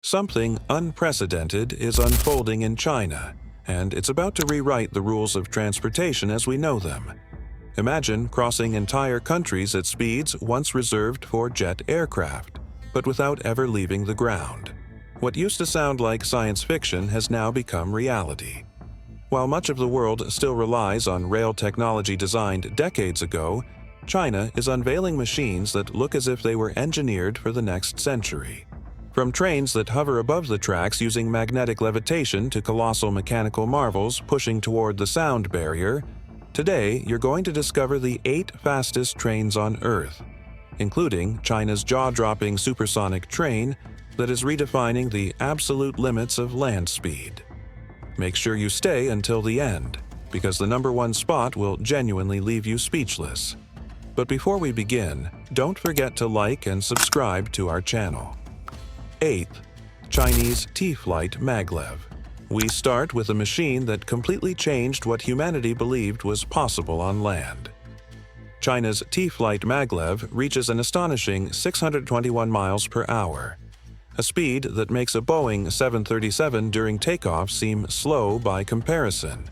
Something unprecedented is unfolding in China, and it's about to rewrite the rules of transportation as we know them. Imagine crossing entire countries at speeds once reserved for jet aircraft, but without ever leaving the ground. What used to sound like science fiction has now become reality. While much of the world still relies on rail technology designed decades ago, China is unveiling machines that look as if they were engineered for the next century. From trains that hover above the tracks using magnetic levitation to colossal mechanical marvels pushing toward the sound barrier, today you're going to discover the 8 fastest trains on Earth, including China's jaw-dropping supersonic train that is redefining the absolute limits of land speed. Make sure you stay until the end, because the #1 spot will genuinely leave you speechless. But before we begin, don't forget to like and subscribe to our channel. 8th, Chinese T-Flight Maglev. We start with a machine that completely changed what humanity believed was possible on land. China's T-Flight Maglev reaches an astonishing 621 miles per hour, a speed that makes a Boeing 737 during takeoff seem slow by comparison.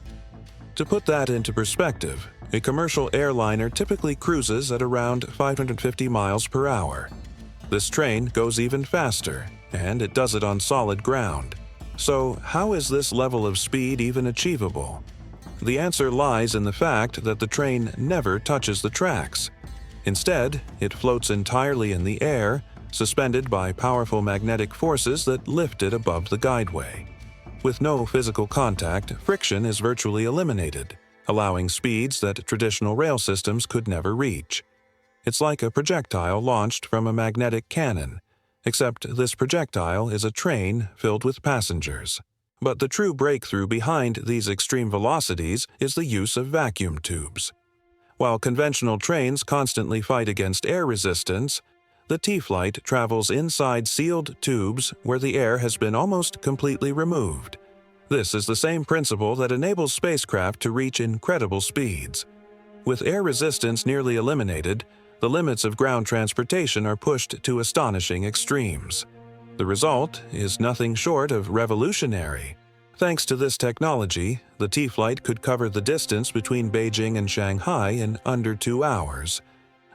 To put that into perspective, a commercial airliner typically cruises at around 550 miles per hour. This train goes even faster, and it does it on solid ground. So, how is this level of speed even achievable? The answer lies in the fact that the train never touches the tracks. Instead, it floats entirely in the air, suspended by powerful magnetic forces that lift it above the guideway. With no physical contact, friction is virtually eliminated, allowing speeds that traditional rail systems could never reach. It's like a projectile launched from a magnetic cannon, except this projectile is a train filled with passengers. But the true breakthrough behind these extreme velocities is the use of vacuum tubes. While conventional trains constantly fight against air resistance, the T-Flight travels inside sealed tubes where the air has been almost completely removed. This is the same principle that enables spacecraft to reach incredible speeds. With air resistance nearly eliminated, the limits of ground transportation are pushed to astonishing extremes. The result is nothing short of revolutionary. Thanks to this technology, the T-Flight could cover the distance between Beijing and Shanghai in under 2 hours,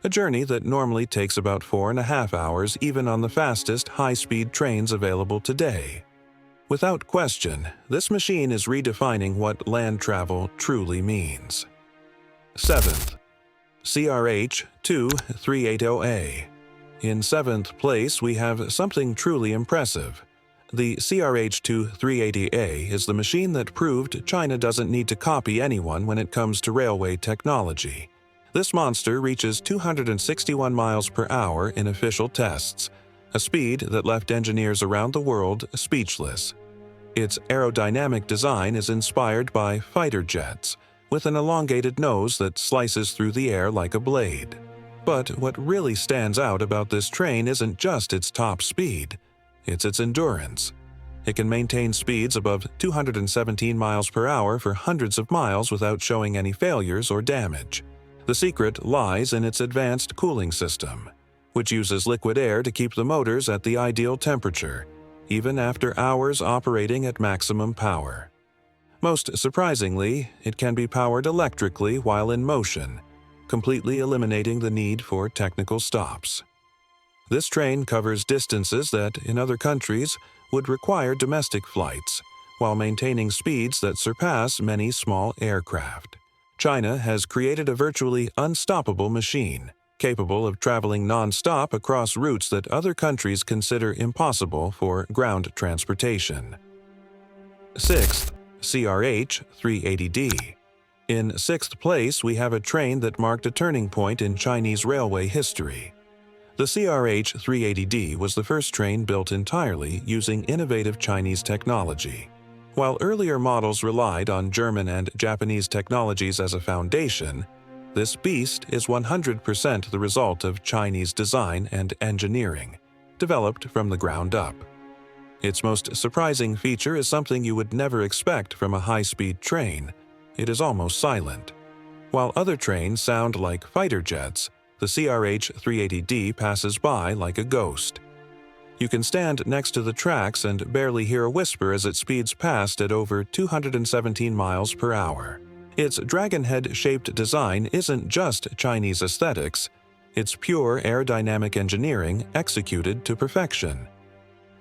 a journey that normally takes about 4.5 hours even on the fastest high-speed trains available today. Without question, this machine is redefining what land travel truly means. 7th, CRH-2380A. In 7th place, we have something truly impressive. The CRH-2380A is the machine that proved China doesn't need to copy anyone when it comes to railway technology. This monster reaches 261 miles per hour in official tests, a speed that left engineers around the world speechless. Its aerodynamic design is inspired by fighter jets, with an elongated nose that slices through the air like a blade. But what really stands out about this train isn't just its top speed, it's its endurance. It can maintain speeds above 217 miles per hour for hundreds of miles without showing any failures or damage. The secret lies in its advanced cooling system, which uses liquid air to keep the motors at the ideal temperature, even after hours operating at maximum power. Most surprisingly, it can be powered electrically while in motion, completely eliminating the need for technical stops. This train covers distances that, in other countries, would require domestic flights, while maintaining speeds that surpass many small aircraft. China has created a virtually unstoppable machine, capable of traveling non-stop across routes that other countries consider impossible for ground transportation. 6th, CRH-380D. In 6th place, we have a train that marked a turning point in Chinese railway history. The CRH-380D was the first train built entirely using innovative Chinese technology. While earlier models relied on German and Japanese technologies as a foundation, this beast is 100% the result of Chinese design and engineering, developed from the ground up. Its most surprising feature is something you would never expect from a high-speed train. It is almost silent. While other trains sound like fighter jets, the CRH-380D passes by like a ghost. You can stand next to the tracks and barely hear a whisper as it speeds past at over 217 miles per hour. Its dragon-head-shaped design isn't just Chinese aesthetics, it's pure aerodynamic engineering executed to perfection.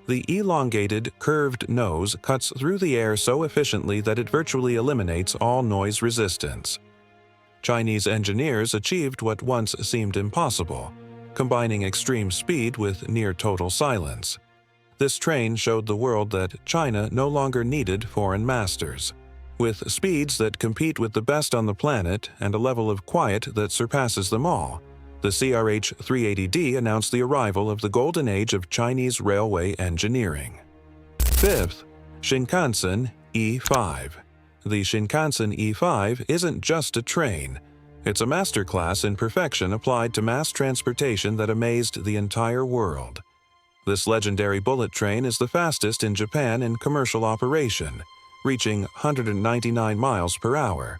The elongated, curved nose cuts through the air so efficiently that it virtually eliminates all noise resistance. Chinese engineers achieved what once seemed impossible, combining extreme speed with near-total silence. This train showed the world that China no longer needed foreign masters. With speeds that compete with the best on the planet and a level of quiet that surpasses them all, the CRH 380D announced the arrival of the golden age of Chinese railway engineering. Fifth, Shinkansen E5. The Shinkansen E5 isn't just a train. It's a masterclass in perfection applied to mass transportation that amazed the entire world. This legendary bullet train is the fastest in Japan in commercial operation, reaching 199 miles per hour.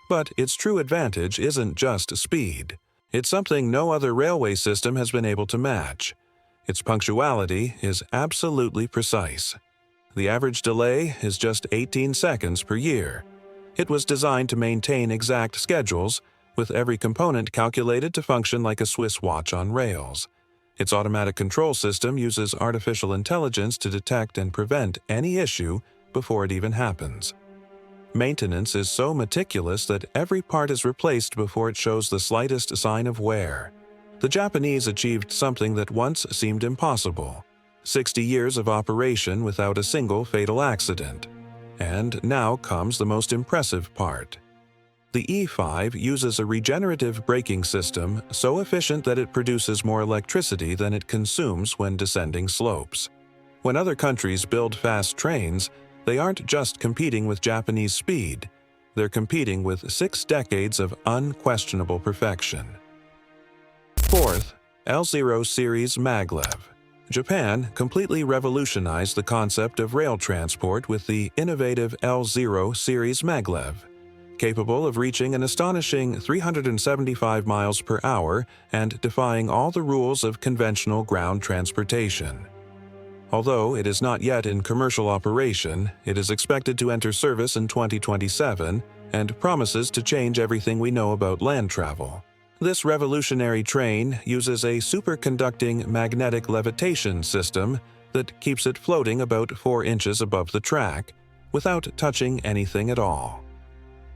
But its true advantage isn't just speed. It's something no other railway system has been able to match. Its punctuality is absolutely precise. The average delay is just 18 seconds per year. It was designed to maintain exact schedules, with every component calculated to function like a Swiss watch on rails. Its automatic control system uses artificial intelligence to detect and prevent any issue before it even happens. Maintenance is so meticulous that every part is replaced before it shows the slightest sign of wear. The Japanese achieved something that once seemed impossible: 60 years of operation without a single fatal accident. And now comes the most impressive part. The E5 uses a regenerative braking system so efficient that it produces more electricity than it consumes when descending slopes. When other countries build fast trains, they aren't just competing with Japanese speed, they're competing with 6 decades of unquestionable perfection. Fourth, L0 Series Maglev. Japan completely revolutionized the concept of rail transport with the innovative L0 Series Maglev, capable of reaching an astonishing 375 miles per hour and defying all the rules of conventional ground transportation. Although it is not yet in commercial operation, it is expected to enter service in 2027 and promises to change everything we know about land travel. This revolutionary train uses a superconducting magnetic levitation system that keeps it floating about 4 inches above the track, without touching anything at all.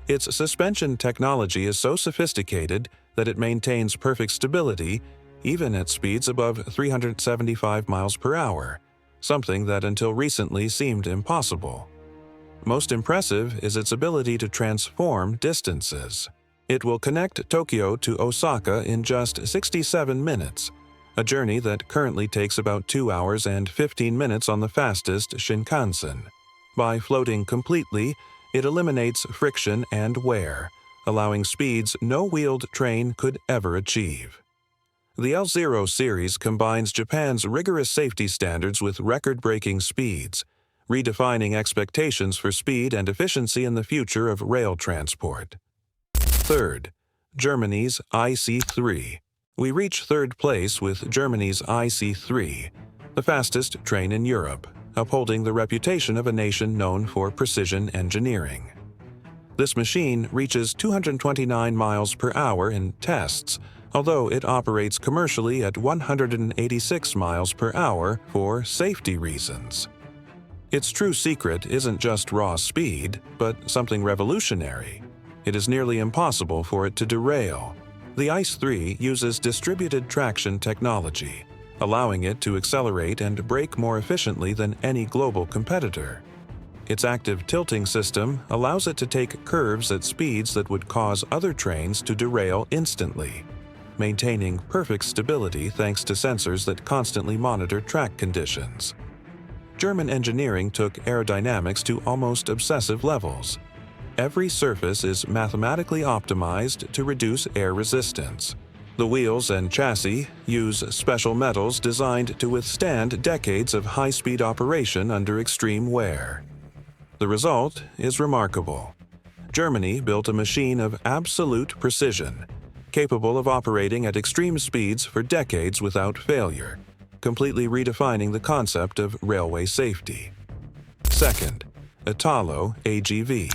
Its suspension technology is so sophisticated that it maintains perfect stability even at speeds above 375 miles per hour, something that until recently seemed impossible. Most impressive is its ability to transform distances. It will connect Tokyo to Osaka in just 67 minutes, a journey that currently takes about 2 hours and 15 minutes on the fastest Shinkansen. By floating completely, it eliminates friction and wear, allowing speeds no wheeled train could ever achieve. The L0 series combines Japan's rigorous safety standards with record-breaking speeds, redefining expectations for speed and efficiency in the future of rail transport. Third, Germany's IC3. We reach third place with Germany's IC3, the fastest train in Europe, upholding the reputation of a nation known for precision engineering. This machine reaches 229 miles per hour in tests, although it operates commercially at 186 miles per hour for safety reasons. Its true secret isn't just raw speed, but something revolutionary. It is nearly impossible for it to derail. The ICE-3 uses distributed traction technology, allowing it to accelerate and brake more efficiently than any global competitor. Its active tilting system allows it to take curves at speeds that would cause other trains to derail instantly, maintaining perfect stability thanks to sensors that constantly monitor track conditions. German engineering took aerodynamics to almost obsessive levels. Every surface is mathematically optimized to reduce air resistance. The wheels and chassis use special metals designed to withstand decades of high-speed operation under extreme wear. The result is remarkable. Germany built a machine of absolute precision, capable of operating at extreme speeds for decades without failure. completely redefining the concept of railway safety. Second, Italo AGV.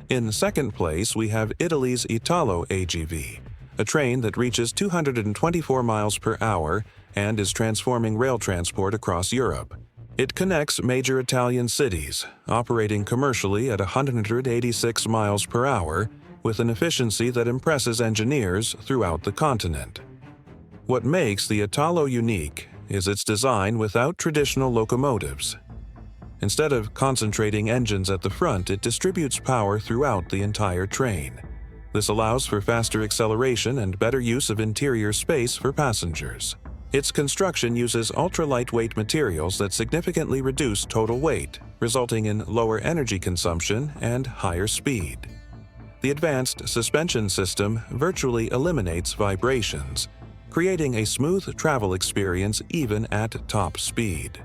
In second place, we have Italy's Italo AGV, a train that reaches 224 miles per hour and is transforming rail transport across Europe. It connects major Italian cities, operating commercially at 186 miles per hour, with an efficiency that impresses engineers throughout the continent. What makes the Italo unique is its design without traditional locomotives. Instead of concentrating engines at the front, it distributes power throughout the entire train. This allows for faster acceleration and better use of interior space for passengers. Its construction uses ultra-lightweight materials that significantly reduce total weight, resulting in lower energy consumption and higher speed. The advanced suspension system virtually eliminates vibrations, creating a smooth travel experience even at top speed.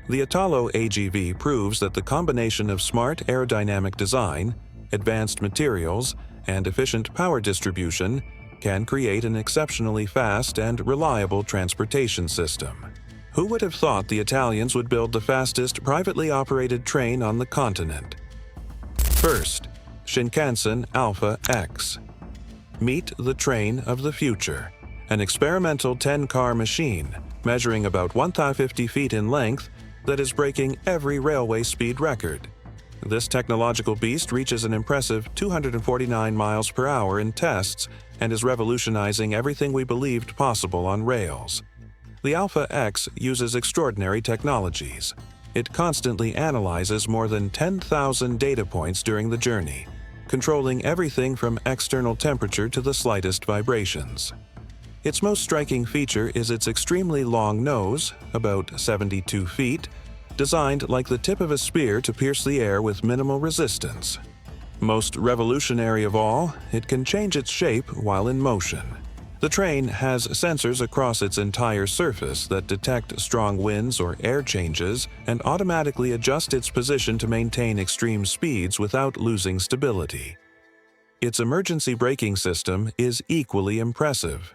The Italo AGV proves that the combination of smart aerodynamic design, advanced materials, and efficient power distribution can create an exceptionally fast and reliable transportation system. Who would have thought the Italians would build the fastest privately operated train on the continent? First, Shinkansen Alpha X. Meet the train of the future, an experimental 10-car machine measuring about 1,050 feet in length that is breaking every railway speed record. This technological beast reaches an impressive 249 miles per hour in tests and is revolutionizing everything we believed possible on rails. The Alpha X uses extraordinary technologies. It constantly analyzes more than 10,000 data points during the journey, controlling everything from external temperature to the slightest vibrations. Its most striking feature is its extremely long nose, about 72 feet, designed like the tip of a spear to pierce the air with minimal resistance. Most revolutionary of all, it can change its shape while in motion. The train has sensors across its entire surface that detect strong winds or air changes and automatically adjust its position to maintain extreme speeds without losing stability. Its emergency braking system is equally impressive.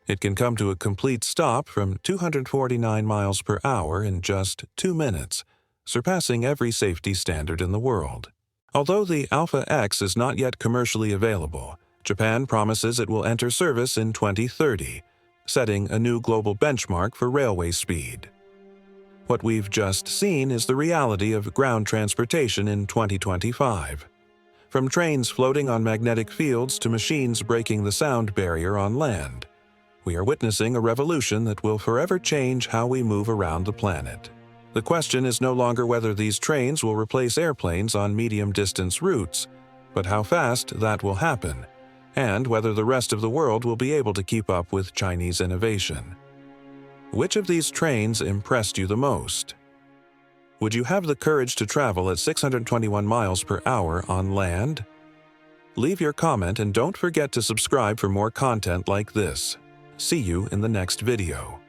It can come to a complete stop from 249 miles per hour in just 2 minutes, surpassing every safety standard in the world. Although the Alpha X is not yet commercially available, Japan promises it will enter service in 2030, setting a new global benchmark for railway speed. What we've just seen is the reality of ground transportation in 2025. From trains floating on magnetic fields to machines breaking the sound barrier on land, we are witnessing a revolution that will forever change how we move around the planet. The question is no longer whether these trains will replace airplanes on medium-distance routes, but how fast that will happen, and whether the rest of the world will be able to keep up with Chinese innovation. Which of these trains impressed you the most? Would you have the courage to travel at 621 miles per hour on land? Leave your comment and don't forget to subscribe for more content like this. See you in the next video.